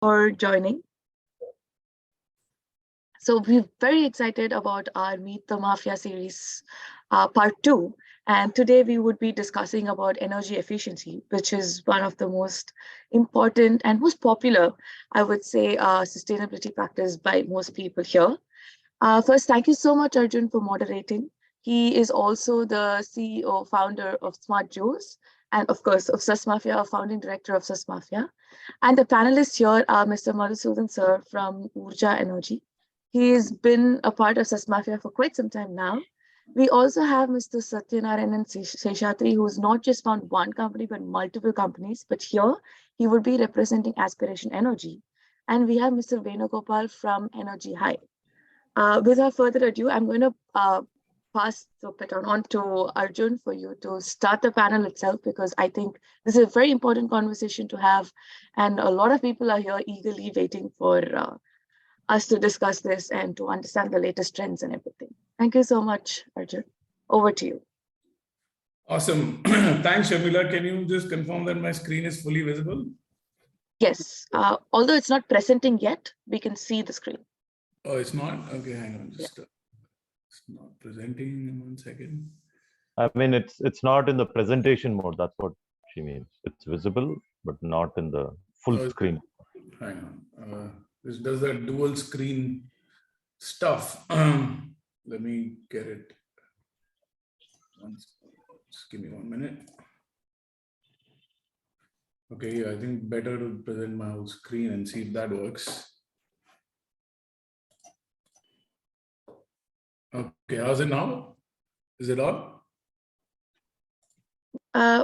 for joining. So we're very excited about our Meet the Mafia series, part 2. And today we would be discussing about energy efficiency, which is one of the most important and most popular, I would say, sustainability practice by most people here. First, thank you so much, Arjun, for moderating. He is also the CEO, founder of Smart Joules, and of course, of Mafia, founding director of Mafia. And the panelists here are Mr. Madhusudhan sir from Oorja Energy. He's been a part of Mafia for quite some time now. We also have Mr. Satyanarayanan Seshadri, who's not just found one company, but multiple companies. But here, he would be representing Aspiration Energy. And we have Mr. Venugopal from EnergyHive. Without further ado, I'm going to pass the baton on to Arjun for you to start the panel itself, because I think this is a very important conversation to have. And a lot of people are here eagerly waiting for us to discuss this and to understand the latest trends and everything. Thank you so much, Arjun. Over to you. Awesome. Thanks, Shamila. Can you just confirm that my screen is fully visible? Yes. Although it's not presenting yet, we can see the screen. Oh, it's not? Okay, hang on. Just it's not presenting in 1 second. I mean, it's not in the presentation mode. That's what she means. It's visible, but not in the full screen. Hang on. This does that dual screen stuff. Let me get it. Just give me 1 minute. Okay, I think better to present my whole screen and see if that works. Okay, how's it now? Is it on?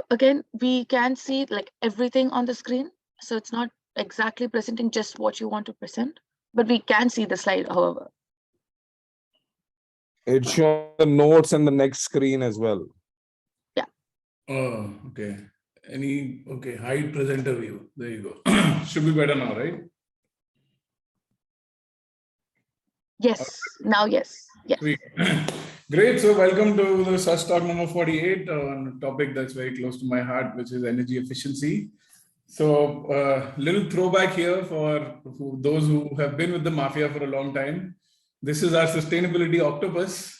Again, we can see like everything on the screen. So it's not exactly presenting just what you want to present, but we can see the slide, however. It shows the notes and the next screen as well. Yeah. Oh, okay. Okay, hide presenter view. There you go. Should be better now, right? Yes, now yes. Yes. Sweet. Great. So welcome to the SusTalk number 48 on a topic that's very close to my heart, which is energy efficiency. So little throwback here for those who have been with the Mafia for a long time. This is our sustainability octopus.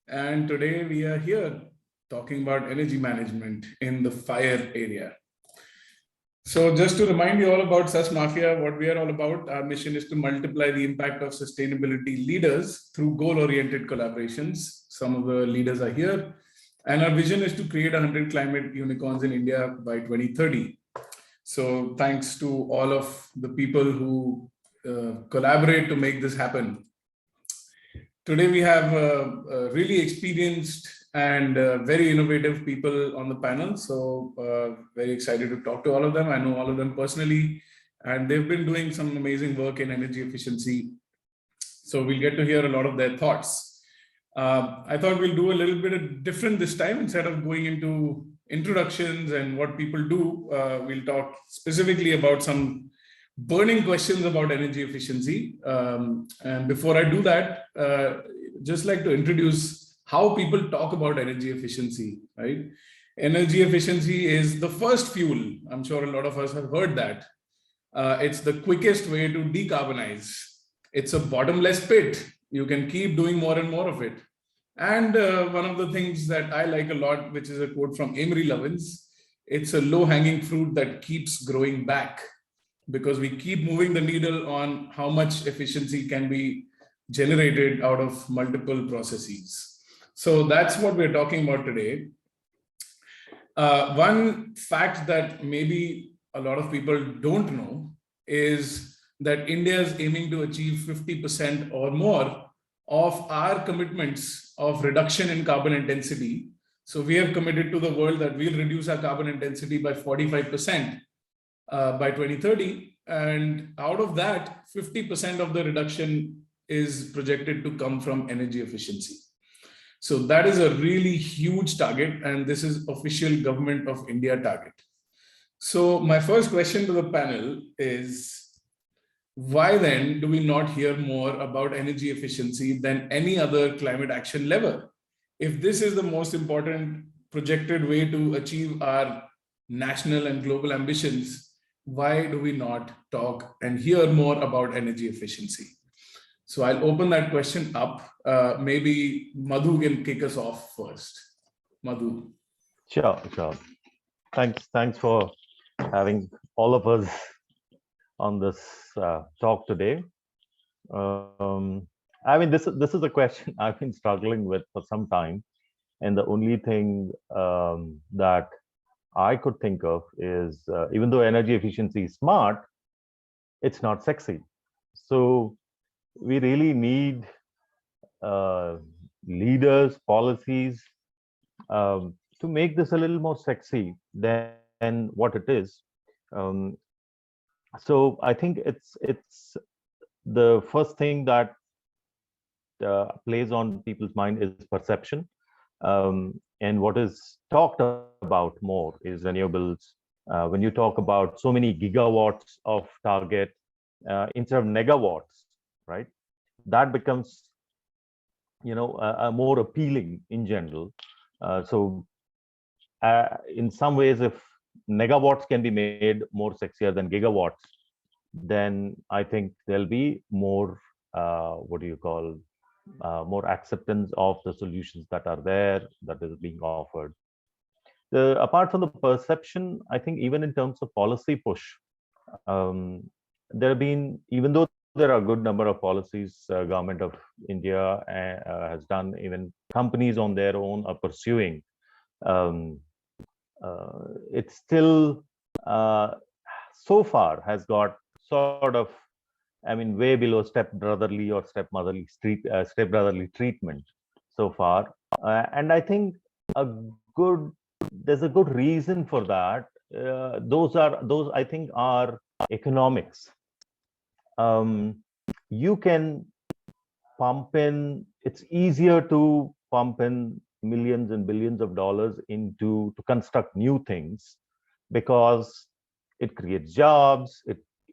And today we are here talking about energy management in the fire area. So just to remind you all about Mafia, what we are all about, our mission is to multiply the impact of sustainability leaders through goal-oriented collaborations. Some of the leaders are here. And our vision is to create 100 climate unicorns in India by 2030. So thanks to all of the people who collaborate to make this happen. Today we have really experienced and very innovative people on the panel. So very excited to talk to all of them. I know all of them personally, and they've been doing some amazing work in energy efficiency. So we'll get to hear a lot of their thoughts. I thought we'll do a little bit different this time. Instead of going into introductions and what people do, we'll talk specifically about some burning questions about energy efficiency. And before I do that, just like to introduce how people talk about energy efficiency, right? Energy efficiency is the first fuel. I'm sure a lot of us have heard that. It's the quickest way to decarbonize. It's a bottomless pit. You can keep doing more and more of it. And one of the things that I like a lot, which is a quote from Amory Lovins, it's a low-hanging fruit that keeps growing back, because we keep moving the needle on how much efficiency can be generated out of multiple processes. So that's what we're talking about today. One fact that maybe a lot of people don't know is that India is aiming to achieve 50% or more of our commitments of reduction in carbon intensity. So we have committed to the world that we'll reduce our carbon intensity by 45% by 2030. And out of that, 50% of the reduction is projected to come from energy efficiency. So that is a really huge target, and this is official Government of India target. So my first question to the panel is, why then do we not hear more about energy efficiency than any other climate action lever? If this is the most important projected way to achieve our national and global ambitions, why do we not talk and hear more about energy efficiency? So I'll open that question up. Maybe Madhu can kick us off first. Madhu. Sure. Thanks for having all of us on this talk today. I mean, this is a question I've been struggling with for some time, and the only thing that I could think of is even though energy efficiency is smart, it's not sexy. So we really need leaders, policies to make this a little more sexy than what it is. So I think it's the first thing that plays on people's mind is perception. And what is talked about more is renewables. When you talk about so many gigawatts of target instead of megawatts, right? That becomes, more appealing in general. So in some ways, if megawatts can be made more sexier than gigawatts, then I think there'll be more, more acceptance of the solutions that are there, that is being offered. Apart from the perception, I think even in terms of policy push, there have been, even though there are a good number of policies government of India has done, even companies on their own are pursuing, it's still so far has got sort of, I mean, way below stepbrotherly or stepbrotherly treatment so far. And I think there's a good reason for that. Those I think are economics. You can pump in, it's easier to pump in millions and billions of dollars to construct new things, because it creates jobs,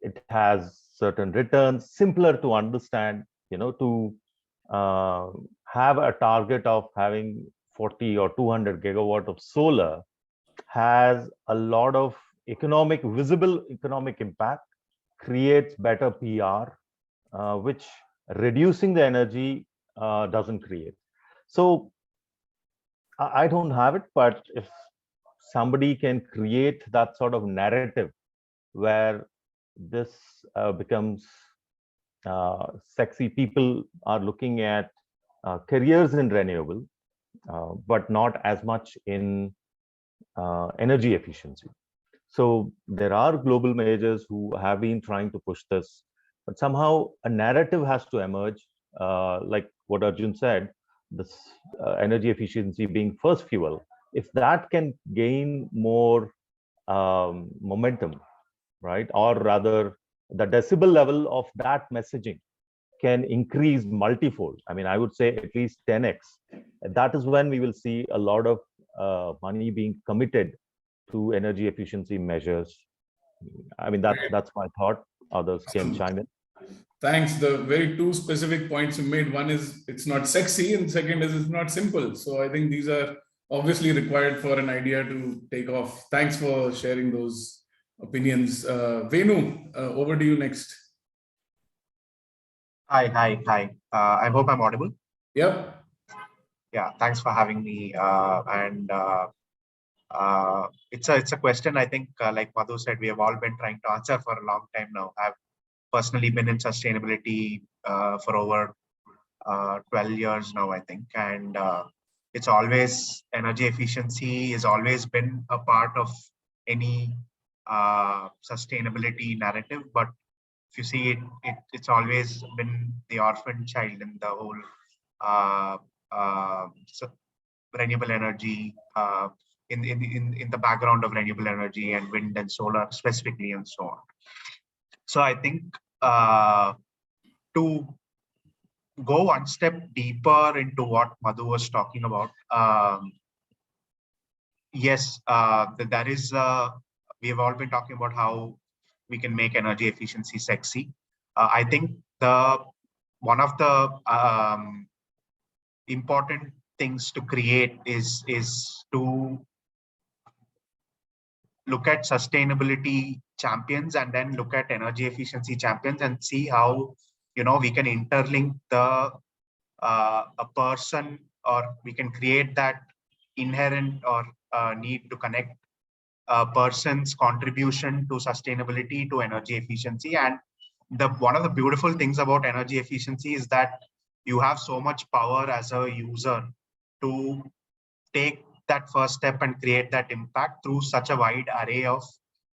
it has certain returns, simpler to understand, to have a target of having 40 or 200 gigawatt of solar has a lot of visible economic impact, creates better PR, which reducing the energy doesn't create. So I don't have it, but if somebody can create that sort of narrative where this becomes sexy, people are looking at careers in renewable, but not as much in energy efficiency. So there are global majors who have been trying to push this, but somehow a narrative has to emerge, like what Arjun said, this energy efficiency being first fuel. If that can gain more momentum, right, or rather the decibel level of that messaging can increase multifold. I mean, I would say at least 10x. That is when we will see a lot of money being committed to energy efficiency measures. I mean, that's my thought. Others can chime in. Thanks. The very two specific points you made. One is it's not sexy, and second is it's not simple. So I think these are obviously required for an idea to take off. Thanks for sharing those opinions. Venu, over to you next. Hi. I hope I'm audible. Yep. Yeah, thanks for having me. It's a question, I think, like Madhu said, we have all been trying to answer for a long time now. I've personally been in sustainability for over 12 years now, I think. And it's always, energy efficiency has always been a part of any sustainability narrative. But if you see it's always been the orphan child in the whole renewable energy, in the background of renewable energy and wind and solar specifically and so on. So I think to go one step deeper into what Madhu was talking about, yes, that is, we have all been talking about how we can make energy efficiency sexy. I think one of the important things to create is to look at sustainability champions and then look at energy efficiency champions and see how, we can interlink the a person, or we can create that inherent or need to connect a person's contribution to sustainability to energy efficiency. And one of the beautiful things about energy efficiency is that you have so much power as a user to take that first step and create that impact through such a wide array of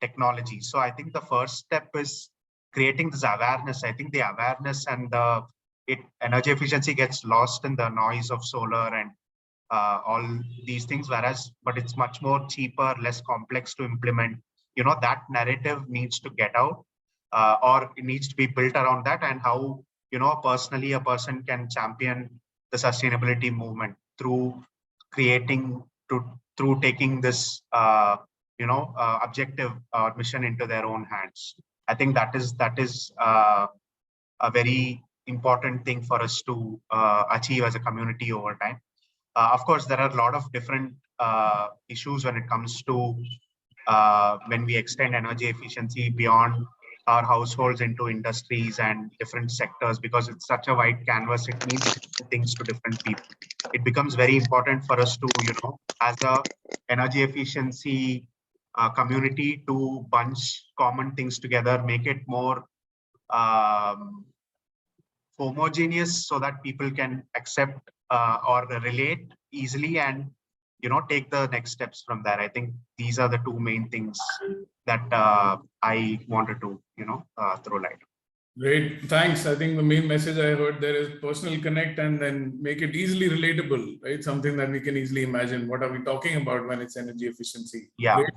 technology. So I think the first step is creating this awareness. I think the awareness and energy efficiency gets lost in the noise of solar and all these things, but it's much more cheaper, less complex to implement. That narrative needs to get out, or it needs to be built around that, and how, personally a person can champion the sustainability movement through taking this, objective mission into their own hands. I think that is a very important thing for us to achieve as a community over time. Of course, there are a lot of different issues when it comes to when we extend energy efficiency beyond our households into industries and different sectors, because it's such a wide canvas. It means different things to different people. It becomes very important for us to, as a energy efficiency community, to bunch common things together, make it more homogeneous so that people can accept or relate easily and, take the next steps from there. I think these are the two main things that I wanted to, throw light on. Great, thanks. I think the main message I heard there is personal connect and then make it easily relatable, right? Something that we can easily imagine. What are we talking about when it's energy efficiency? Yeah. Great.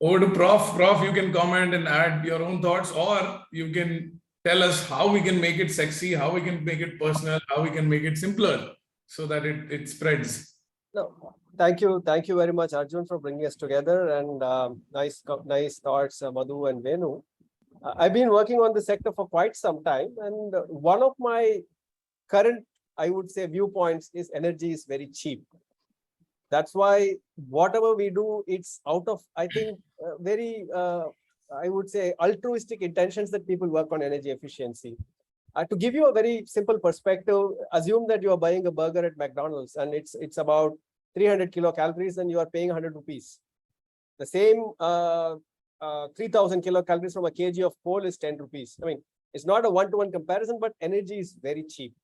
Over to Prof. Prof, you can comment and add your own thoughts, or you can tell us how we can make it sexy, how we can make it personal, how we can make it simpler so that it spreads. No, thank you very much, Arjun, for bringing us together, and nice thoughts, Madhu and Venu. I've been working on the sector for quite some time, and one of my current, I would say, viewpoints is energy is very cheap. That's why whatever we do, it's out of, I think, very, I would say, altruistic intentions that people work on energy efficiency. To give you a very simple perspective, assume that you are buying a burger at McDonald's and it's about 300 kilocalories and you are paying 100 rupees. The same 3,000 kilocalories from a kg of coal is 10 rupees. I mean, it's not a one-to-one comparison, but energy is very cheap.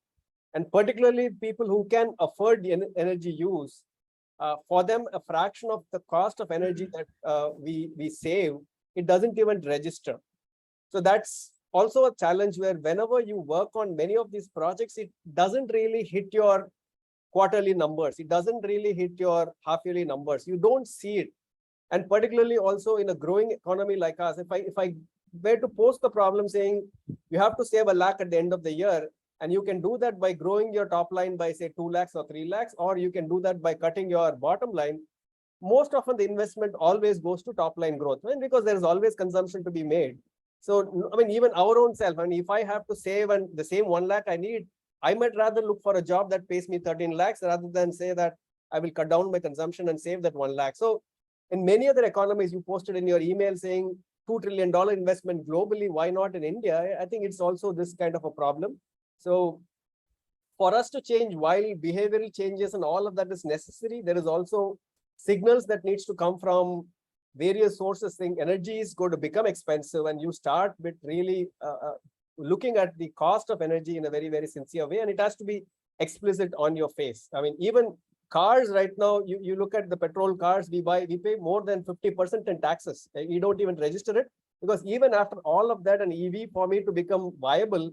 And particularly people who can afford the energy use, for them, a fraction of the cost of energy that we save, it doesn't even register. So that's also a challenge where whenever you work on many of these projects, it doesn't really hit your quarterly numbers. It doesn't really hit your half-yearly numbers. You don't see it. And particularly also in a growing economy like us, if I were to pose the problem saying you have to save 1 lakh at the end of the year, and you can do that by growing your top line by say 2 lakhs or 3 lakhs, or you can do that by cutting your bottom line, most often the investment always goes to top line growth, right? Because there is always consumption to be made. So, I mean, even our own self, I mean, if I have to save and the same 1 lakh I need, I might rather look for a job that pays me 13 lakhs rather than say that I will cut down my consumption and save that 1 lakh. So in many other economies, you posted in your email saying $2 trillion investment globally. Why not in India? I think it's also this kind of a problem. So for us to change, while behavioral changes and all of that is necessary, there is also signals that needs to come from various sources saying energy is going to become expensive, and you start with really looking at the cost of energy in a very, very sincere way, and it has to be explicit on your face. I mean, even cars right now, you look at the petrol cars we pay more than 50% in taxes. We don't even register it, because even after all of that, an EV for me to become viable,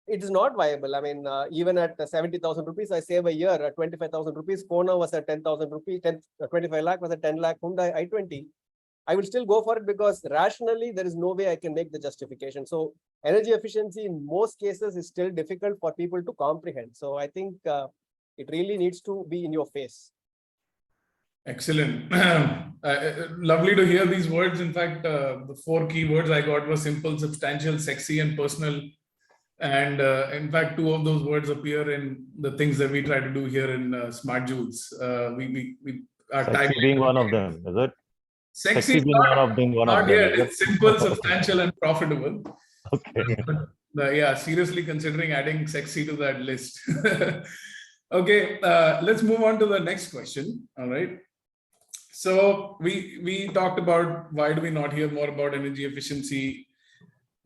it is not viable. I mean, even at 70,000 rupees, I save a year. At 25,000 rupees, Kona was at 10,000 rupees, 25 lakh was at 10 lakh, Hyundai i20. I will still go for it because rationally, there is no way I can make the justification. So energy efficiency in most cases is still difficult for people to comprehend. So I think it really needs to be in your face. Excellent. Lovely to hear these words. In fact, the 4 key words I got were simple, substantial, sexy, and personal. And in fact, 2 of those words appear in the things that we try to do here in Smart Joules. We are sexy being one of them, is it? Sexy is being one of them. not yet. Is it? It's simple, substantial, and profitable. Okay. But, yeah, seriously considering adding sexy to that list. Okay, let's move on to the next question. All right. So we talked about why do we not hear more about energy efficiency.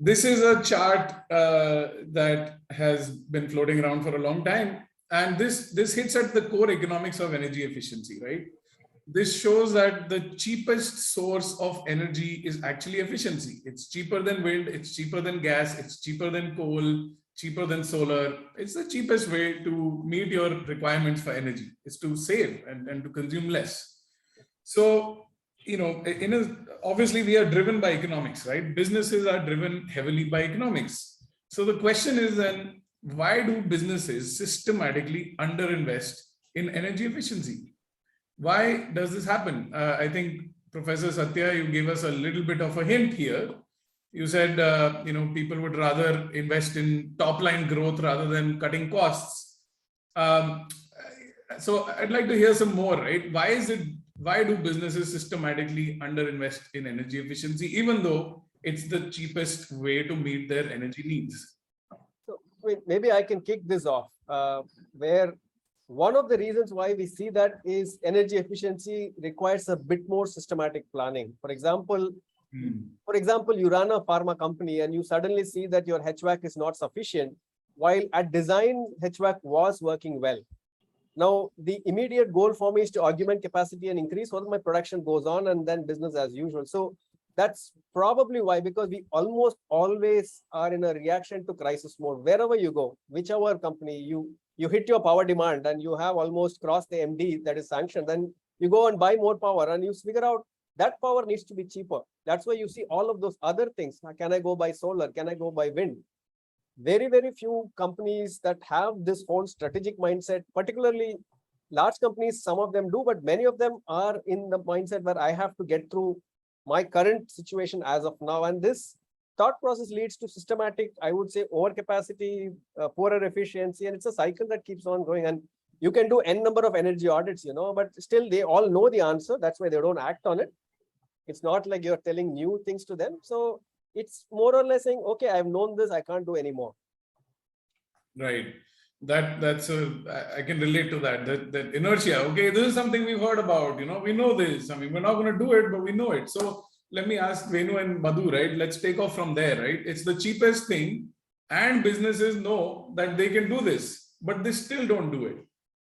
This is a chart that has been floating around for a long time. And this hits at the core economics of energy efficiency, right? This shows that the cheapest source of energy is actually efficiency. It's cheaper than wind, it's cheaper than gas, it's cheaper than coal, cheaper than solar. It's the cheapest way to meet your requirements for energy. It's to save and to consume less. So, you know, obviously we are driven by economics, right? Businesses are driven heavily by economics. So the question is then, why do businesses systematically underinvest in energy efficiency? Why does this happen? I think Professor Satya, you gave us a little bit of a hint here. You said, you know, people would rather invest in top line growth rather than cutting costs. So I'd like to hear some more, right? Why do businesses systematically underinvest in energy efficiency, even though it's the cheapest way to meet their energy needs? So maybe I can kick this off, where one of the reasons why we see that is energy efficiency requires a bit more systematic planning. For example, you run a pharma company and you suddenly see that your HVAC is not sufficient, while at design HVAC was working well. Now, the immediate goal for me is to augment capacity and increase so that my production goes on and then business as usual. So that's probably why, because we almost always are in a reaction to crisis mode. Wherever you go, whichever company, you hit your power demand and you have almost crossed the MD that is sanctioned, then you go and buy more power and you figure out that power needs to be cheaper. That's why you see all of those other things. Can I go buy solar? Can I go buy wind? Very, very few companies that have this whole strategic mindset, particularly large companies, some of them do, but many of them are in the mindset where I have to get through my current situation as of now. And this thought process leads to systematic, I would say, overcapacity, poorer efficiency, and it's a cycle that keeps on going. And you can do n number of energy audits, you know, but still they all know the answer. That's why they don't act on it. It's not like you're telling new things to them. So it's more or less saying, okay, I've known this, I can't do anymore. Right. I can relate to that inertia. Okay, this is something we've heard about, you know, we know this. I mean, we're not going to do it, but we know it. So let me ask Venu and Madhu, right? Let's take off from there, right? It's the cheapest thing and businesses know that they can do this, but they still don't do it,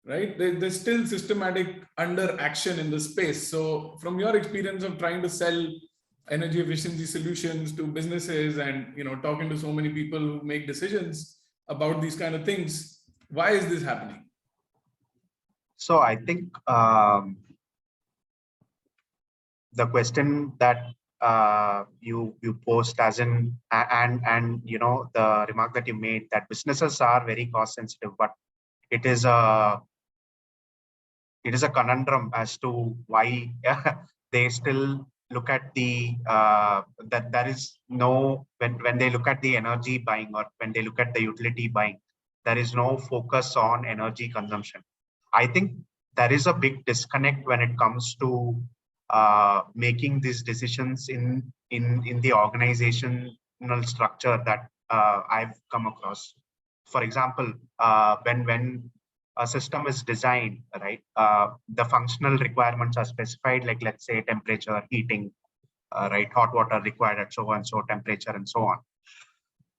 right? There's still systematic under action in the space. So from your experience of trying to sell energy efficiency solutions to businesses and, you know, talking to so many people who make decisions about these kind of things, why is this happening? So I think the question that you posed as in and you know, the remark that you made that businesses are very cost sensitive, but it is a conundrum as to why they still look at the that there is no, when they look at the energy buying or when they look at the utility buying, there is no focus on energy consumption. I think there is a big disconnect when it comes to making these decisions in the organizational structure that I've come across. For example, when a system is designed, right, the functional requirements are specified, like let's say temperature, heating, right, hot water required at so and so temperature and so on.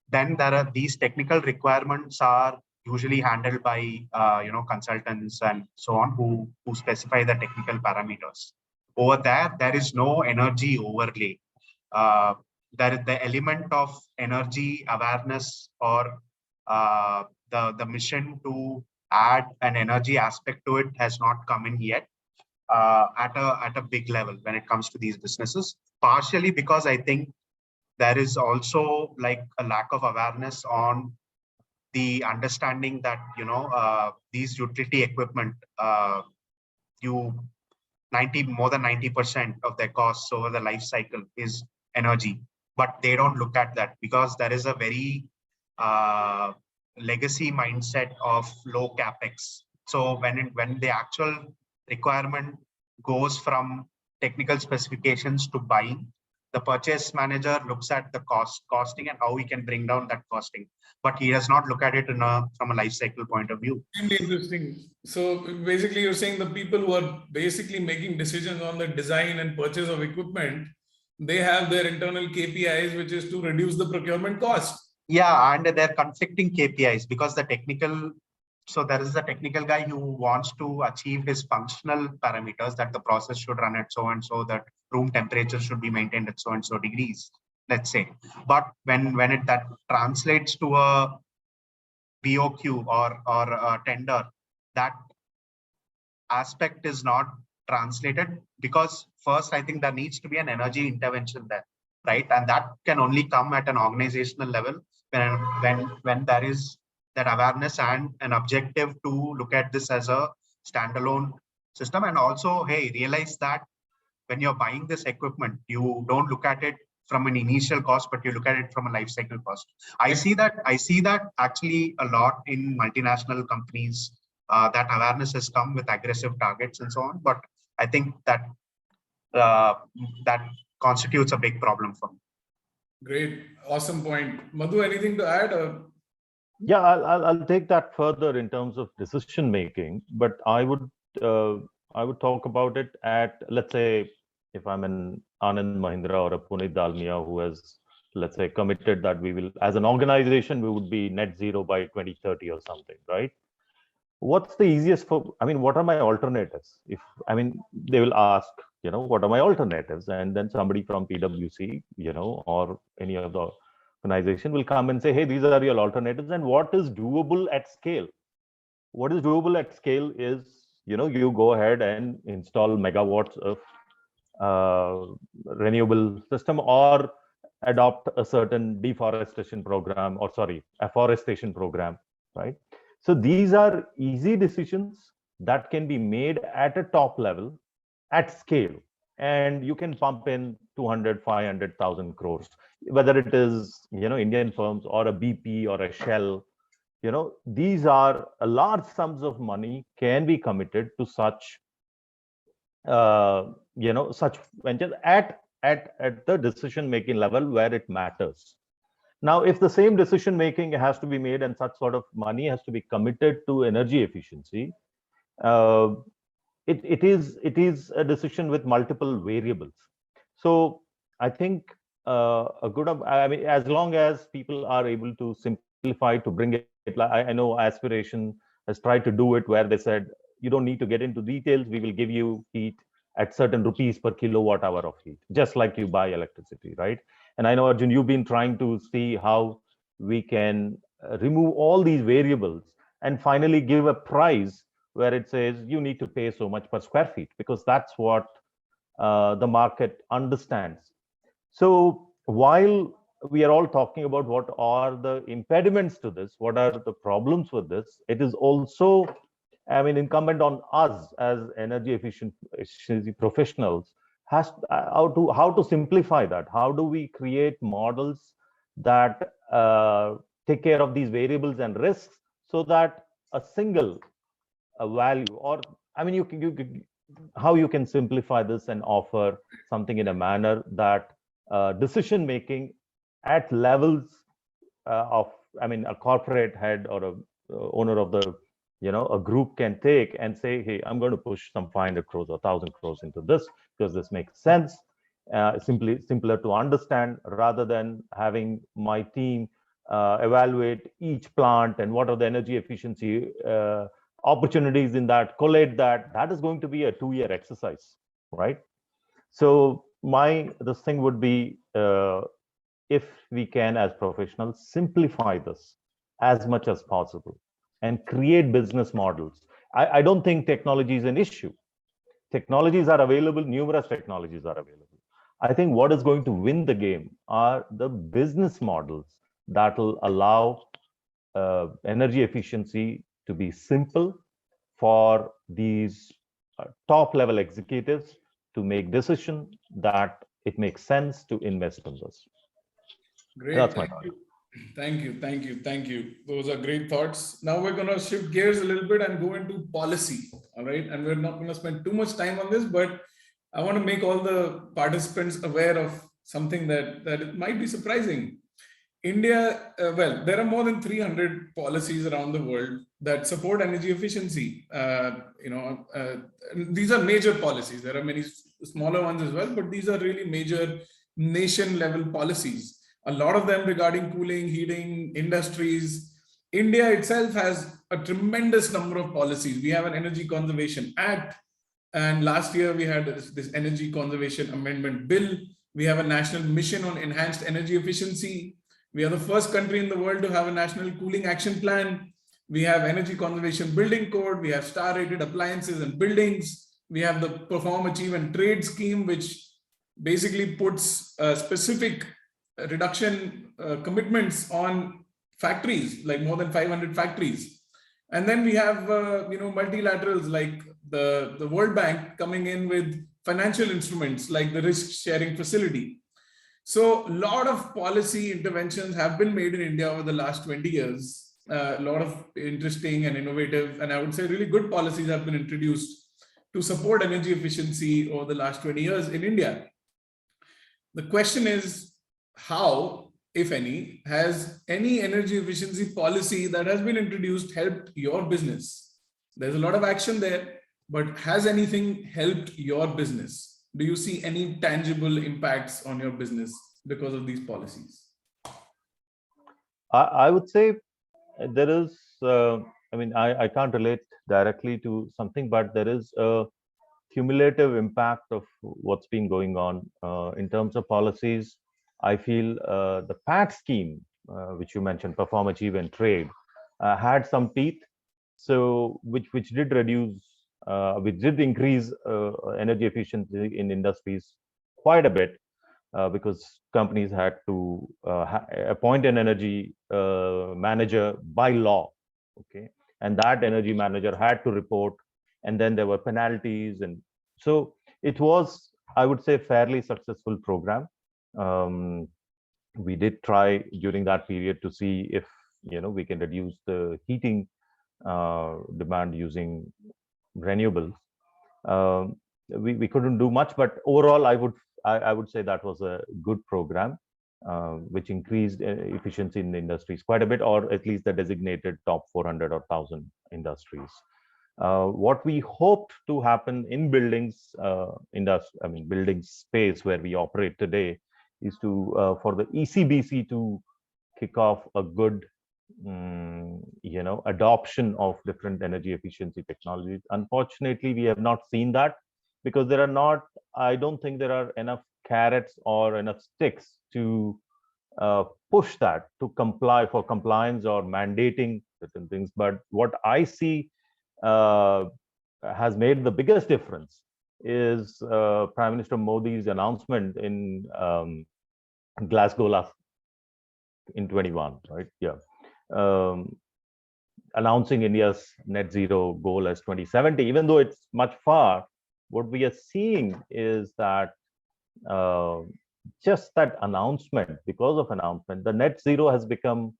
Then there are these technical requirements are usually handled by you know, consultants and so on who specify the technical parameters. Over there is no energy overlay. There is the element of energy awareness or the mission to add an energy aspect to it has not come in yet at a big level when it comes to these businesses. Partially because I think there is also like a lack of awareness on the understanding that, you know, these utility equipment, more than 90% of their costs over the life cycle is energy, but they don't look at that because there is a very legacy mindset of low capex. So when the actual requirement goes from technical specifications to buying. The purchase manager looks at the costing and how he can bring down that costing, but he does not look at it from a life cycle point of view. Extremely interesting. So basically, you're saying the people who are basically making decisions on the design and purchase of equipment, they have their internal KPIs, which is to reduce the procurement cost. Yeah, and they're conflicting KPIs because the technical. So there is a technical guy who wants to achieve his functional parameters, that the process should run at so and so, that room temperature should be maintained at so and so degrees, let's say. But when that translates to a BOQ or a tender, that aspect is not translated, because first I think there needs to be an energy intervention there, right? And that can only come at an organizational level when there is that awareness and an objective to look at this as a standalone system. And also, hey, realize that when you're buying this equipment, you don't look at it from an initial cost, but you look at it from a life cycle cost. I see that actually a lot in multinational companies, that awareness has come with aggressive targets and so on. But I think that that constitutes a big problem for me. Great, awesome point. Madhu, anything to add? Yeah, I'll take that further in terms of decision making, but I would talk about it at, let's say, if I'm an Anand Mahindra or a Puneet Dalmia who has, let's say, committed that we will, as an organization, we would be net zero by 2030 or something, right? What's the easiest what are my alternatives? They will ask, what are my alternatives? And then somebody from PwC, or any other organization will come and say, hey, these are your alternatives, and what is doable at scale? What is doable at scale is, you go ahead and install megawatts of renewable system, or adopt a certain afforestation program, right? So these are easy decisions that can be made at a top level at scale, and you can pump in 200, 500,000 crores, whether it is, Indian firms or a BP or a Shell. These are large sums of money can be committed to such such ventures at the decision making level where it matters. Now, if the same decision making has to be made and such sort of money has to be committed to energy efficiency, it is a decision with multiple variables. So I think as long as people are able to simplify, to bring it, I know Aspiration has tried to do it where they said, you don't need to get into details, we will give you heat at certain rupees per kilowatt hour of heat, just like you buy electricity, right? And I know, Arjun, you've been trying to see how we can remove all these variables and finally give a price where it says you need to pay so much per square feet, because that's what the market understands. So while we are all talking about what are the impediments to this, what are the problems with this, it is also, incumbent on us as energy efficiency professionals how to simplify that. How do we create models that take care of these variables and risks, so that a single value, or how you can simplify this and offer something in a manner that decision making at levels of, a corporate head or a owner of the, a group can take and say, hey, I'm going to push some 500 crores or 1,000 crores into this because this makes sense, simpler to understand, rather than having my team evaluate each plant and what are the energy efficiency opportunities in that, collate that is going to be a 2-year exercise, right? So this thing would be, if we can as professionals simplify this as much as possible and create business models. I don't think technology is an issue. Technologies are available, numerous technologies are available. I think what is going to win the game are the business models that will allow energy efficiency to be simple for these top level executives to make decisions that it makes sense to invest in this. Great. That's my thought. Thank you. Those are great thoughts. Now we're going to shift gears a little bit and go into policy. All right. And we're not going to spend too much time on this, but I want to make all the participants aware of something that it might be surprising. India, well, there are more than 300 policies around the world that support energy efficiency. These are major policies. There are many smaller ones as well, but these are really major nation level policies. A lot of them regarding cooling, heating, industries. India itself has a tremendous number of policies. We have an Energy Conservation Act, and last year we had this Energy Conservation Amendment Bill. We have a national mission on enhanced energy efficiency. We are the first country in the world to have a national cooling action plan. We have Energy Conservation Building Code. We have star-rated appliances and buildings. We have the Perform, Achieve and Trade scheme, which basically puts specific reduction commitments on factories, like more than 500 factories. And then we have multilaterals like the World Bank coming in with financial instruments like the risk sharing facility. So a lot of policy interventions have been made in India over the last 20 years. A lot of interesting and innovative, and I would say really good policies have been introduced to support energy efficiency over the last 20 years in India. The question is, how, if any, has any energy efficiency policy that has been introduced helped your business? There's a lot of action there, but has anything helped your business? Do you see any tangible impacts on your business because of these policies? I would say there is, I can't relate directly to something, but there is a cumulative impact of what's been going on in terms of policies. I feel the PAT scheme, which you mentioned, Perform, Achieve and Trade, had some teeth, so which did reduce, which did increase energy efficiency in industries quite a bit, because companies had to appoint an energy manager by law, okay, and that energy manager had to report, and then there were penalties, and so it was, I would say, fairly successful program. We did try during that period to see if we can reduce the heating demand using renewables. We couldn't do much, but overall I would say that was a good program, which increased efficiency in the industries quite a bit, or at least the designated top 400 or 1,000 industries. What we hoped to happen in buildings, building space where we operate today, is to for the ECBC to kick off a good adoption of different energy efficiency technologies. Unfortunately, we have not seen that, because there are not, I don't think there are enough carrots or enough sticks to push that to comply, for compliance or mandating certain things. But what I see has made the biggest difference is Prime Minister Modi's announcement in Glasgow in 21, right? Yeah. Announcing India's net zero goal as 2070, even though it's much far, what we are seeing is that just that announcement, because of announcement, the net zero has become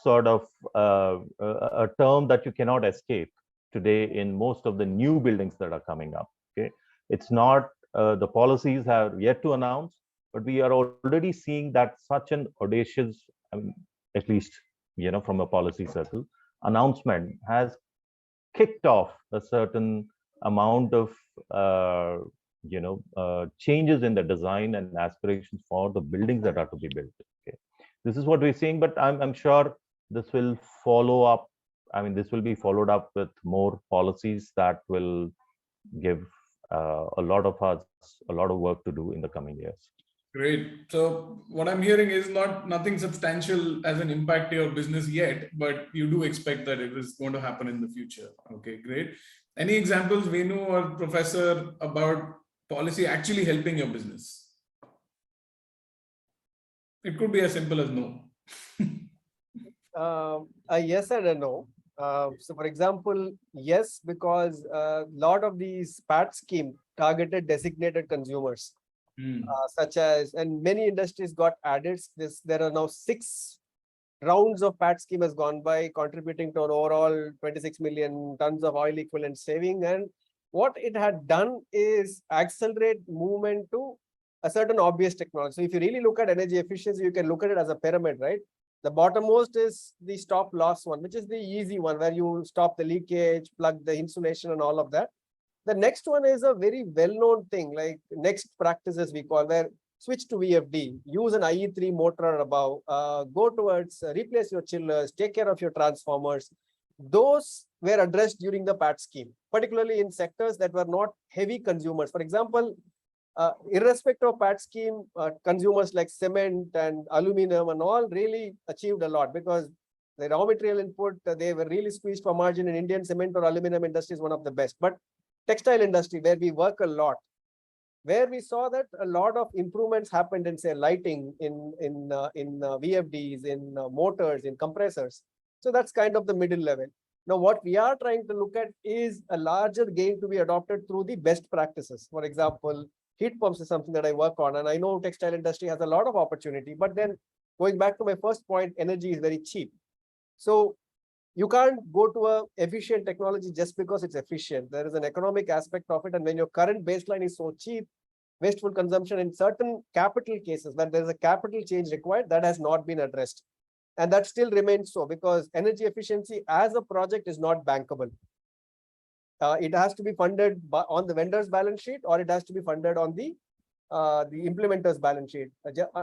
sort of a term that you cannot escape today in most of the new buildings that are coming up. Okay, it's not the policies have yet to announce, but we are already seeing that such an audacious, at least from a policy circle, announcement has kicked off a certain amount of changes in the design and aspirations for the buildings that are to be built. Okay, this is what we're seeing, but I'm sure this will follow up. This will be followed up with more policies that will give a lot of us a lot of work to do in the coming years. Great. So what I'm hearing is nothing substantial as an impact to your business yet, but you do expect that it is going to happen in the future. Okay, great. Any examples, Venu or Professor, about policy actually helping your business? It could be as simple as no. Yes and a no. So for example, yes, because a lot of these PAT scheme targeted designated consumers. Such as, and many industries got added. There are now 6 rounds of PAT scheme has gone by, contributing to an overall 26 million tons of oil equivalent saving. And what it had done is accelerate movement to a certain obvious technology. So if you really look at energy efficiency, you can look at it as a pyramid, right? The bottommost is the stop loss one, which is the easy one where you stop the leakage, plug the insulation and all of that. The next one is a very well-known thing, like next practices we call, where switch to VFD, use an IE3 motor or above, go towards replace your chillers, take care of your transformers. Those were addressed during the PAT scheme, particularly in sectors that were not heavy consumers. For example, irrespective of PAT scheme, consumers like cement and aluminum and all really achieved a lot because the raw material input, they were really squeezed for margin. In Indian cement or aluminum industry is one of the best. But textile industry, where we work a lot, where we saw that a lot of improvements happened in, say, lighting, in VFDs, in motors, in compressors. So that's kind of the middle level. Now, what we are trying to look at is a larger gain to be adopted through the best practices. For example, heat pumps is something that I work on, and I know textile industry has a lot of opportunity. But then going back to my first point, energy is very cheap. So you can't go to a efficient technology just because it's efficient. There is an economic aspect of it. And when your current baseline is so cheap, wasteful consumption in certain capital cases, where there is a capital change required, that has not been addressed. And that still remains so because energy efficiency as a project is not bankable. It has to be funded on the vendor's balance sheet, or it has to be funded on the implementer's balance sheet.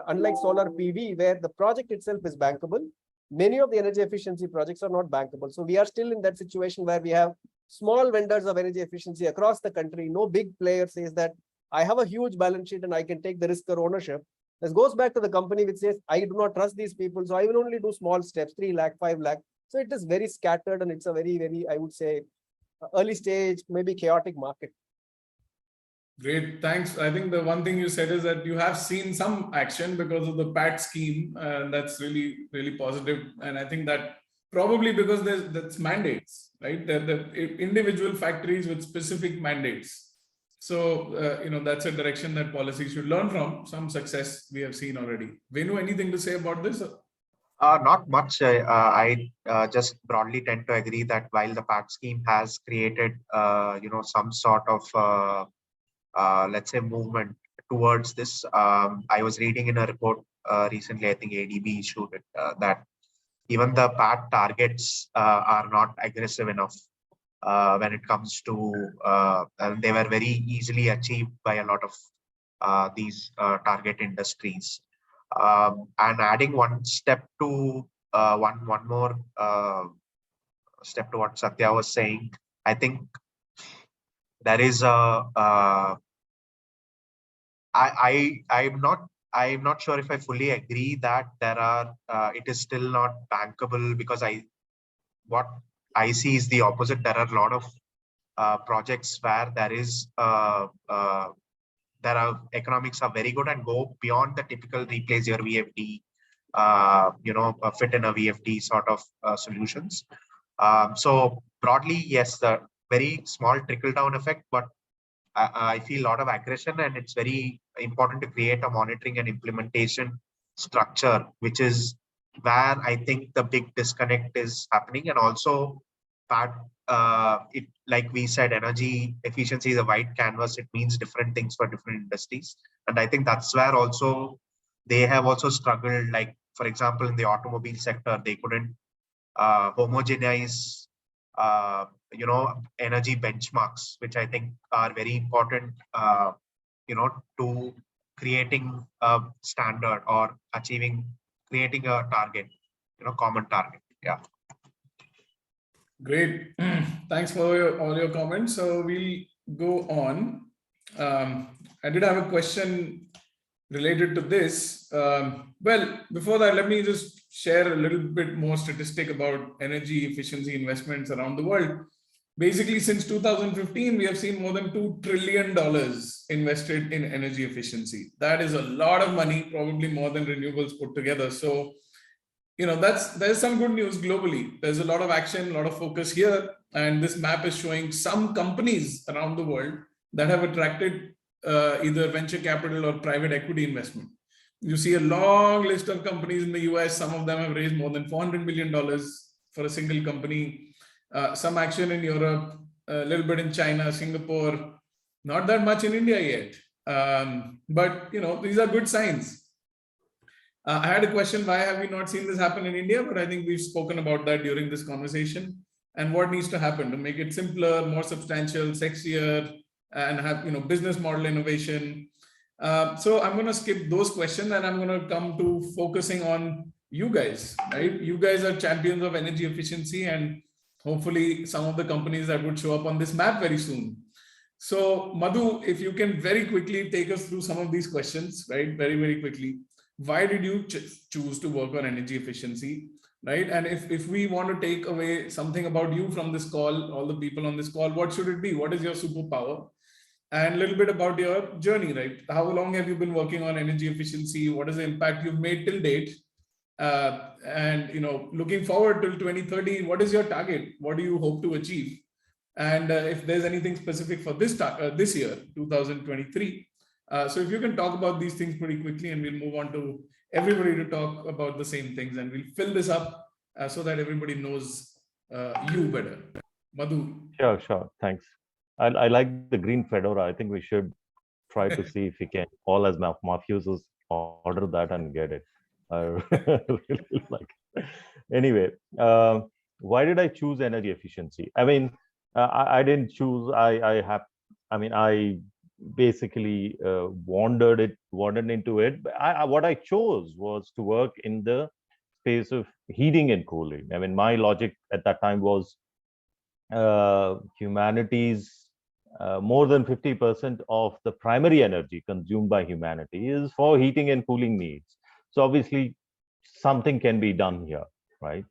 Unlike solar PV, where the project itself is bankable, many of the energy efficiency projects are not bankable. So we are still in that situation where we have small vendors of energy efficiency across the country. No big player says that I have a huge balance sheet and I can take the risk or ownership. This goes back to the company which says, I do not trust these people, so I will only do small steps, 3 lakh, 5 lakh. So it is very scattered and it's a very, very, I would say, early stage, maybe chaotic market. Great, thanks. I think the one thing you said is that you have seen some action because of the PAT scheme, and that's really, really positive. And I think that probably because that's mandates, right? The individual factories with specific mandates. So, that's a direction that policy should learn from. Some success we have seen already. Venu, anything to say about this? Not much. I just broadly tend to agree that while the PAT scheme has created, some sort of let's say movement towards this. I was reading in a report recently, I think ADB issued it, that even the PAT targets are not aggressive enough when it comes to, and they were very easily achieved by a lot of these target industries. And adding one step to one more step to what Satya was saying, I think there is a I'm not sure if I fully agree that there are it is still not bankable, because what I see is the opposite. There are a lot of projects where there are economics are very good and go beyond the typical replace your VFD, fit in a VFD sort of solutions. So broadly, yes, the very small trickle down effect, but I feel a lot of aggression, and it's very important to create a monitoring and implementation structure, which is where I think the big disconnect is happening. And also, like we said, energy efficiency is a wide canvas. It means different things for different industries. And I think that's where also they have also struggled. Like, for example, in the automobile sector, they couldn't homogenize energy benchmarks, which I think are very important, to creating a standard or creating a target, common target. Yeah. Great. Thanks for all your comments. So we'll go on. I did have a question related to this. Well, before that, let me just share a little bit more statistic about energy efficiency investments around the world. Basically, since 2015, we have seen more than $2 trillion invested in energy efficiency. That is a lot of money, probably more than renewables put together. So, there's some good news globally. There's a lot of action, a lot of focus here. And this map is showing some companies around the world that have attracted either venture capital or private equity investment. You see a long list of companies in the US. Some of them have raised more than $400 million for a single company. Some action in Europe, a little bit in China, Singapore, not that much in India yet. But these are good signs. I had a question, why have we not seen this happen in India? But I think we've spoken about that during this conversation, and what needs to happen to make it simpler, more substantial, sexier, and have business model innovation. So I'm going to skip those questions, and I'm going to come to focusing on you guys, right? You guys are champions of energy efficiency, and hopefully some of the companies that would show up on this map very soon. So Madhu, if you can very quickly take us through some of these questions, right? Very, very quickly. Why did you choose to work on energy efficiency, right? And if we want to take away something about you from this call, all the people on this call, what should it be? What is your superpower? And a little bit about your journey, right? How long have you been working on energy efficiency? What is the impact you've made till date? And looking forward till 2030, what is your target? What do you hope to achieve? And if there's anything specific for this year, 2023. So if you can talk about these things pretty quickly, and we'll move on to everybody to talk about the same things, and we'll fill this up so that everybody knows you better. Madhu. Sure. Thanks. I like the green fedora. I think we should try to see if we can all as mafiosos order that and get it. I really like it. Anyway, why did I choose energy efficiency? I mean, I didn't choose. I basically wandered into it. What I chose was to work in the space of heating and cooling. I mean, my logic at that time was humanity's more than 50% of the primary energy consumed by humanity is for heating and cooling needs. So obviously something can be done here, right?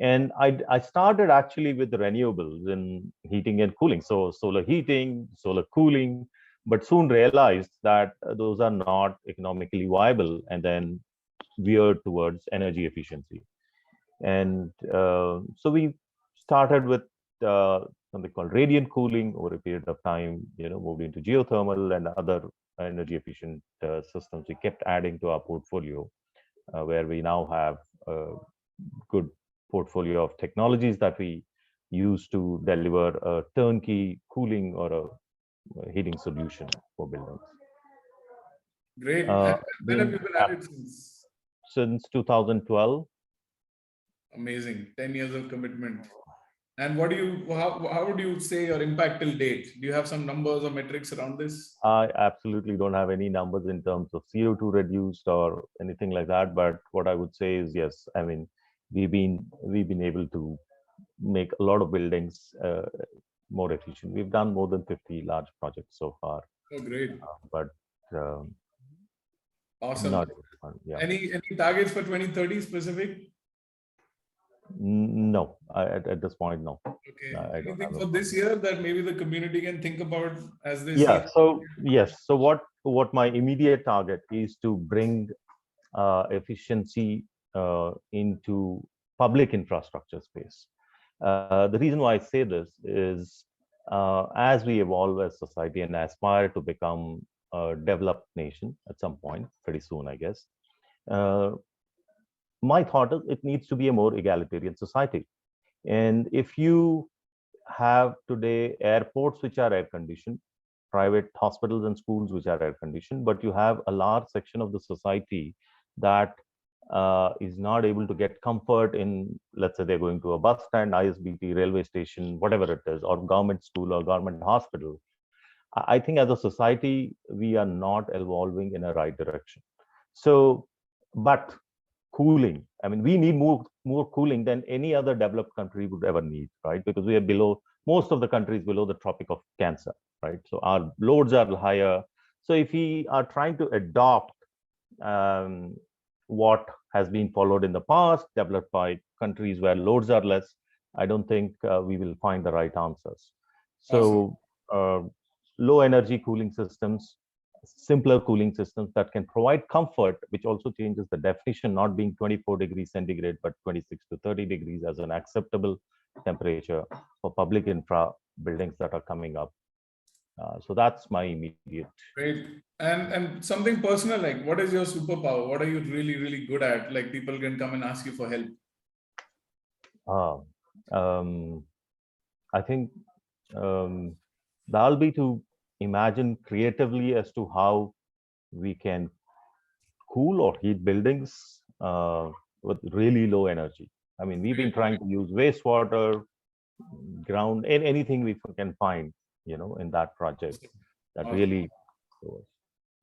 And I started actually with the renewables in heating and cooling. So solar heating, solar cooling, but soon realized that those are not economically viable, and then veered towards energy efficiency. And so we started with something called radiant cooling. Over a period of time, moved into geothermal and other energy efficient systems. We kept adding to our portfolio, where we now have a good portfolio of technologies that we use to deliver a turnkey cooling or a heating solution for buildings. Great. When have you been at it since? Since 2012. Amazing. 10 years of commitment. And how would you say your impact till date? Do you have some numbers or metrics around this? I absolutely don't have any numbers in terms of CO2 reduced or anything like that. But what I would say is, yes, I mean, we've been able to make a lot of buildings more efficient. We've done more than 50 large projects so far. Oh, great. Awesome. Yeah. Any targets for 2030 specific? No, at this point, no. Okay. Anything for this year that maybe the community can think about as they see? So yes. So what my immediate target is to bring efficiency into public infrastructure space. The reason why I say this is as we evolve as society and aspire to become a developed nation at some point, pretty soon, I guess. My thought is it needs to be a more egalitarian society. And if you have today airports which are air conditioned, private hospitals and schools which are air conditioned, but you have a large section of the society that is not able to get comfort in, let's say they're going to a bus stand, ISBT, railway station, whatever it is, or government school or government hospital. I think as a society, we are not evolving in a right direction. So, but cooling, I mean, we need more cooling than any other developed country would ever need, right? Because we are below, most of the countries below the Tropic of Cancer, right? So our loads are higher. So if we are trying to adopt what has been followed in the past, developed by countries where loads are less, I don't think we will find the right answers. So low energy cooling systems, simpler cooling systems that can provide comfort, which also changes the definition, not being 24 degrees centigrade, but 26 to 30 degrees as an acceptable temperature for public infra buildings that are coming up. So that's my immediate. Great. And something personal, like what is your superpower? What are you really, really good at? Like people can come and ask you for help. I think that'll be to imagine creatively as to how we can cool or heat buildings with really low energy. I mean, we've been trying to use wastewater, ground, and anything we can find, in that project that really.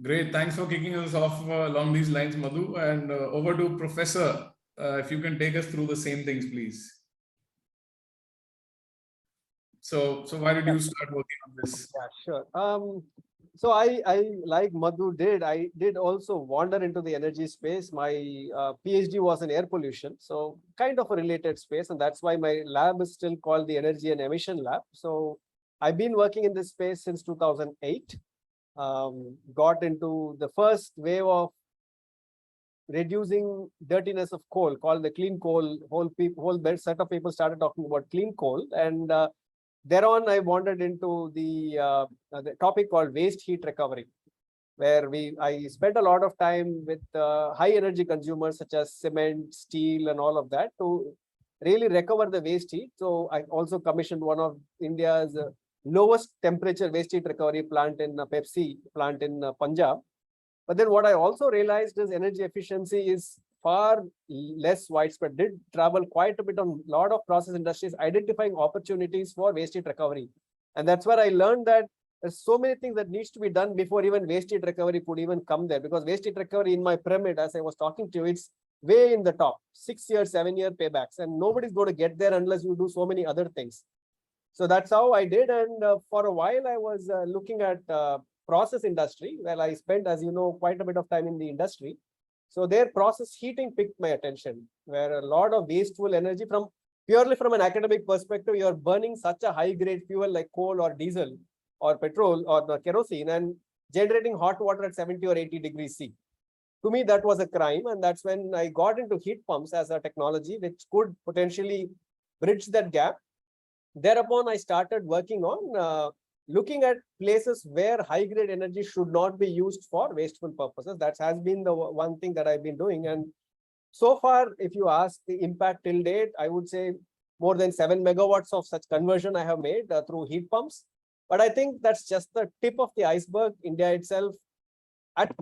Great. Thanks for kicking us off along these lines, Madhu. And over to Professor. If you can take us through the same things, please. So why did you start working on this? Yeah, sure. So I like Madhu did. I did also wander into the energy space. My PhD was in air pollution, so kind of a related space, and that's why my lab is still called the Energy and Emission Lab. So I've been working in this space since 2008. Got into the first wave of reducing dirtiness of coal, called the clean coal. Whole set of people started talking about clean coal, and thereon I wandered into the topic called waste heat recovery, where I spent a lot of time with high energy consumers such as cement, steel, and all of that to really recover the waste heat. So I also commissioned one of India's lowest temperature waste heat recovery plant in Pepsi plant in Punjab. But then what I also realized is energy efficiency is far less widespread. Did travel quite a bit on a lot of process industries, identifying opportunities for waste heat recovery. And that's where I learned that there's so many things that needs to be done before even waste heat recovery could even come there. Because waste heat recovery in my pyramid, as I was talking to you, it's way in the top, 6 year, 7 year paybacks. And nobody's going to get there unless you do so many other things. So that's how I did. And for a while, I was looking at process industry, where I spent, as you know, quite a bit of time in the industry. So their process heating picked my attention, where a lot of wasteful energy purely from an academic perspective, you're burning such a high grade fuel like coal or diesel or petrol or the kerosene and generating hot water at 70 or 80 degrees C. To me, that was a crime. And that's when I got into heat pumps as a technology, which could potentially bridge that gap. Thereupon, I started working on looking at places where high-grade energy should not be used for wasteful purposes. That has been the one thing that I've been doing. And so far, if you ask the impact till date, I would say more than 7 megawatts of such conversion I have made through heat pumps. But I think that's just the tip of the iceberg. India itself, at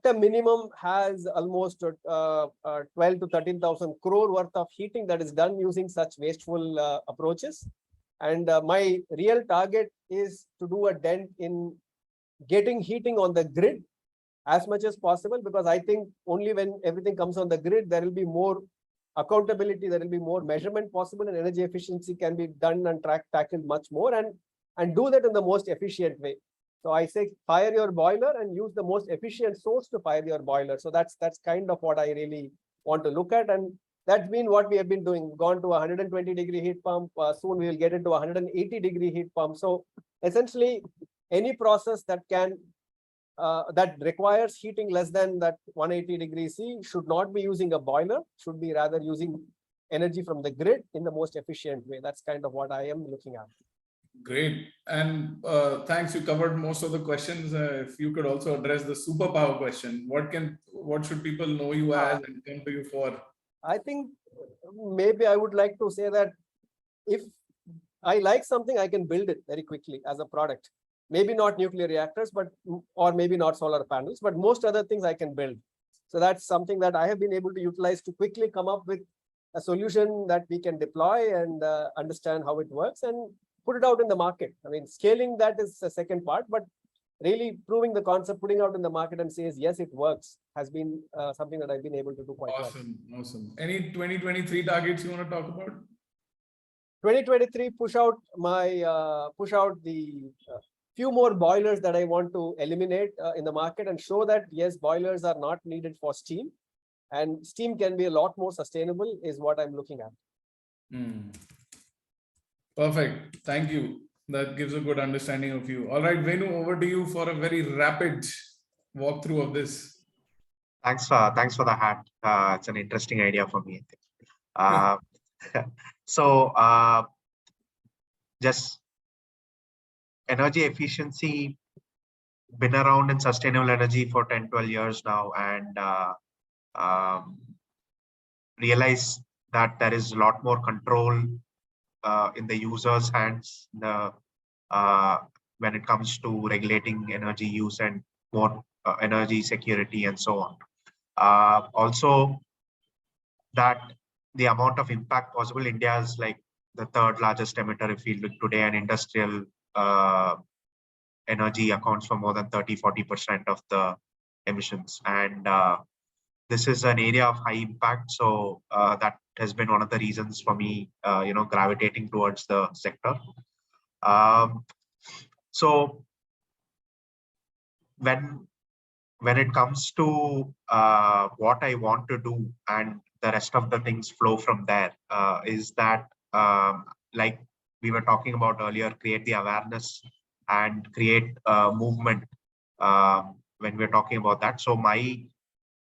the minimum, has almost 12 to 13,000 crore worth of heating that is done using such wasteful approaches. And my real target is to do a dent in getting heating on the grid as much as possible, because I think only when everything comes on the grid, there will be more accountability, there will be more measurement possible, and energy efficiency can be done and tackled much more and do that in the most efficient way. So I say fire your boiler and use the most efficient source to fire your boiler. So that's kind of what I really want to look at. And that's been what we have been doing. We've gone to 120-degree heat pump. Soon we will get into 180-degree heat pump. So essentially, any process that that requires heating less than that 180 degrees C should not be using a boiler, should be rather using energy from the grid in the most efficient way. That's kind of what I am looking at. Great. And thanks, you covered most of the questions. If you could also address the superpower question, what should people know you as and come to you for? I think maybe I would like to say that if I like something, I can build it very quickly as a product. Maybe not nuclear reactors, or maybe not solar panels, but most other things I can build. So that's something that I have been able to utilize to quickly come up with a solution that we can deploy and understand how it works and put it out in the market. I mean, scaling that is the second part, but really proving the concept, putting out in the market and says, yes, it works, has been something that I've been able to do quite well. Awesome. Any 2023 targets you want to talk about? 2023, push out the few more boilers that I want to eliminate in the market and show that, yes, boilers are not needed for steam and steam can be a lot more sustainable is what I'm looking at. Perfect. Thank you. That gives a good understanding of you. All right, Venu, over to you for a very rapid walkthrough of this. Thanks for the hat. It's an interesting idea for me, I think. So just energy efficiency, been around in sustainable energy for 10, 12 years now, and realize that there is a lot more control in the user's hands, the when it comes to regulating energy use and more energy security and so on. Also, that the amount of impact possible, India is like the third largest emitter if we look today, and industrial energy accounts for more than 30–40% of the emissions. And this is an area of high impact. So that has been one of the reasons for me, gravitating towards the sector. So when it comes to what I want to do, and the rest of the things flow from there, is that like we were talking about earlier, create the awareness and create a movement when we're talking about that. So my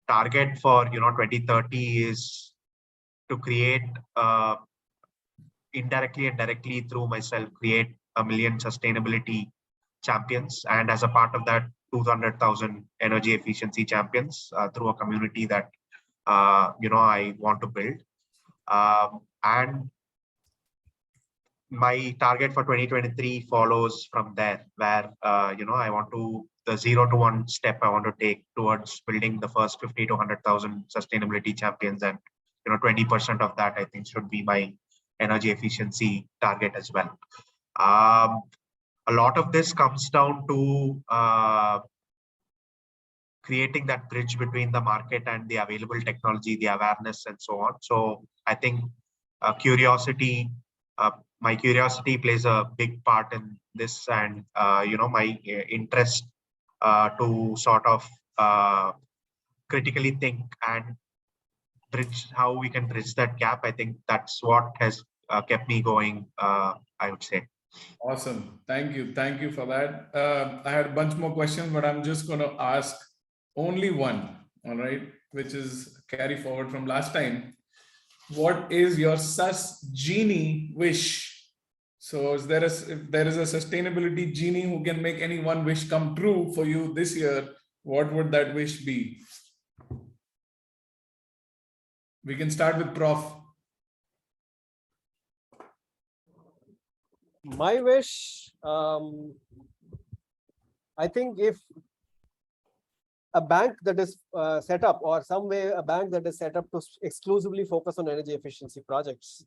target for 2030 is to create indirectly and directly through myself, create 1 million sustainability champions, and as a part of that, 200,000 energy efficiency champions through a community that I want to build. And my target for 2023 follows from there, where I want to, the 0 to 1 step I want to take towards building the first 50 to 100,000 sustainability champions, and 20% of that I think should be my energy efficiency target as well. A lot of this comes down to creating that bridge between the market and the available technology, the awareness, and so on. So I think curiosity, my curiosity plays a big part in this, and my interest to sort of critically think and bridge how we can bridge that gap. I think that's what has kept me going, I would say. Awesome. Thank you for that. I had a bunch more questions, but I'm just going to ask only one, all right, which is carry forward from last time. What is your sus genie wish? So if there is a sustainability genie who can make any one wish come true for you this year, what would that wish be? We can start with Prof. My wish, I think if a bank that is set up, or some way a bank that is set up to exclusively focus on energy efficiency projects,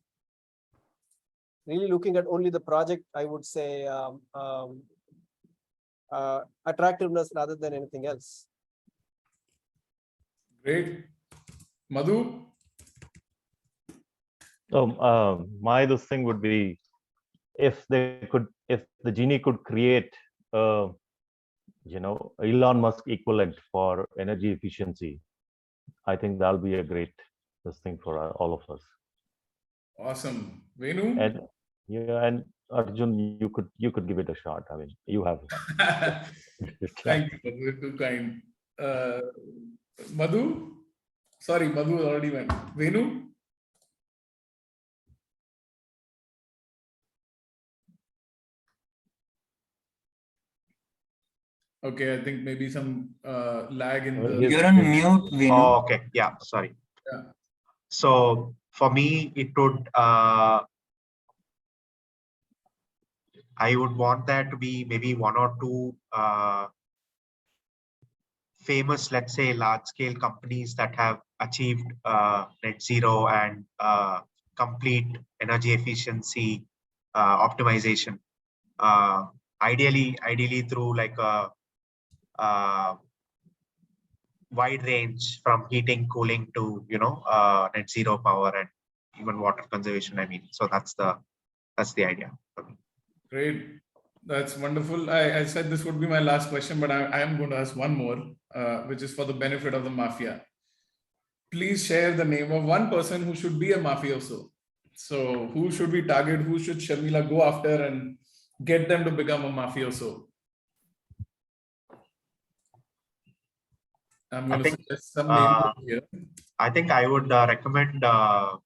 really looking at only the project, I would say attractiveness rather than anything else. Great. Madhu? My this thing would be, if the genie could create Elon Musk equivalent for energy efficiency, I think that'll be a great thing for all of us. Awesome. Venu? And Arjun, you could give it a shot. I mean, you have. Thank you, Madhu. You're too kind. Madhu? Sorry, Madhu already went. Venu? Okay, I think maybe some lag in the... You're on mute, Venu. Oh, okay. Yeah, sorry. Yeah. So for me, it would, I would want there to be maybe 1 or 2 famous, let's say, large-scale companies that have achieved net zero and complete energy efficiency optimization. Ideally through like a wide range from heating, cooling to net zero power and even water conservation. I mean, so that's the idea for me. Great. That's wonderful. I said this would be my last question, but I am going to ask one more, which is for the benefit of the Mafia. Please share the name of one person who should be a mafioso. So who should we target? Who should Sharmila go after and get them to become a mafioso? I'm going to suggest some names here. I think I would recommend my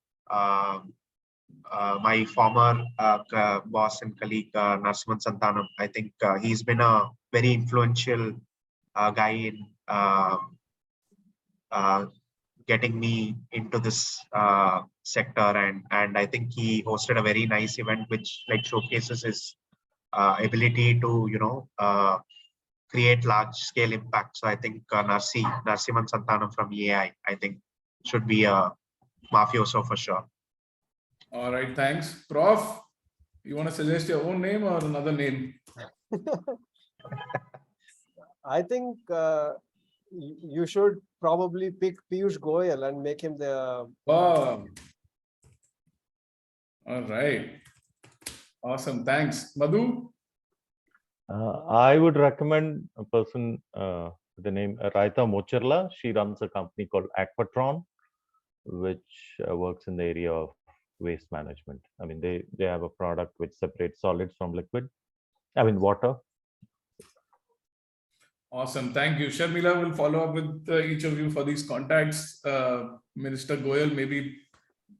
former boss and colleague, Narasimhan Santhanam. I think he's been a very influential guy in getting me into this sector, and I think he hosted a very nice event which like showcases his ability to, create large scale impact. So I think Narsiman Santanam from EAI, I think should be a mafioso for sure. All right, thanks. Prof, you want to suggest your own name or another name? I think you should probably pick Piyush Goyal and make him the. Wow. All right. Awesome. Thanks. Madhu? I would recommend a person with the name Raita Mocherla. She runs a company called Aquatron, which works in the area of waste management. I mean, they have a product which separates solids from liquid, water. Awesome. Thank you. Sharmila will follow up with each of you for these contacts. Minister Goyal, maybe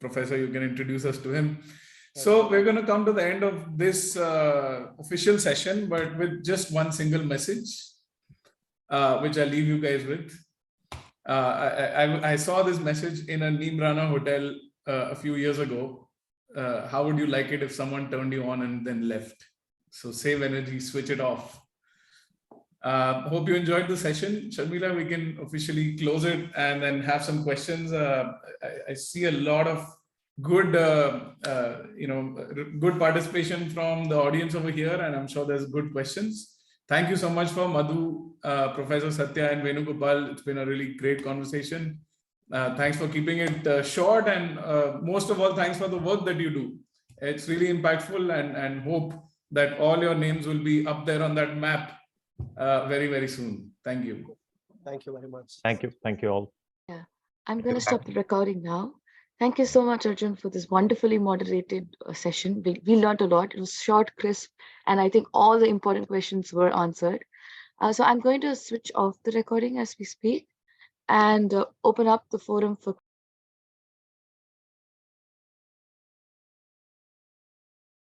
Professor, you can introduce us to him. So we're going to come to the end of this official session, but with just one single message, which I'll leave you guys with. I saw this message in a Neemrana hotel a few years ago. How would you like it if someone turned you on and then left? So save energy, switch it off. Hope you enjoyed the session. Sharmila, we can officially close it and then have some questions. I see a lot of good, good participation from the audience over here, and I'm sure there's good questions. Thank you so much for Madhu, Professor Satya and Venugopal. It's been a really great conversation. Thanks for keeping it short, and most of all, thanks for the work that you do. It's really impactful, and hope that all your names will be up there on that map very, very soon. Thank you. Thank you very much. Thank you all. Yeah, I'm going to stop the recording now. Thank you so much, Arjun, for this wonderfully moderated session. We learned a lot. It was short, crisp, and I think all the important questions were answered. So I'm going to switch off the recording as we speak and open up the forum for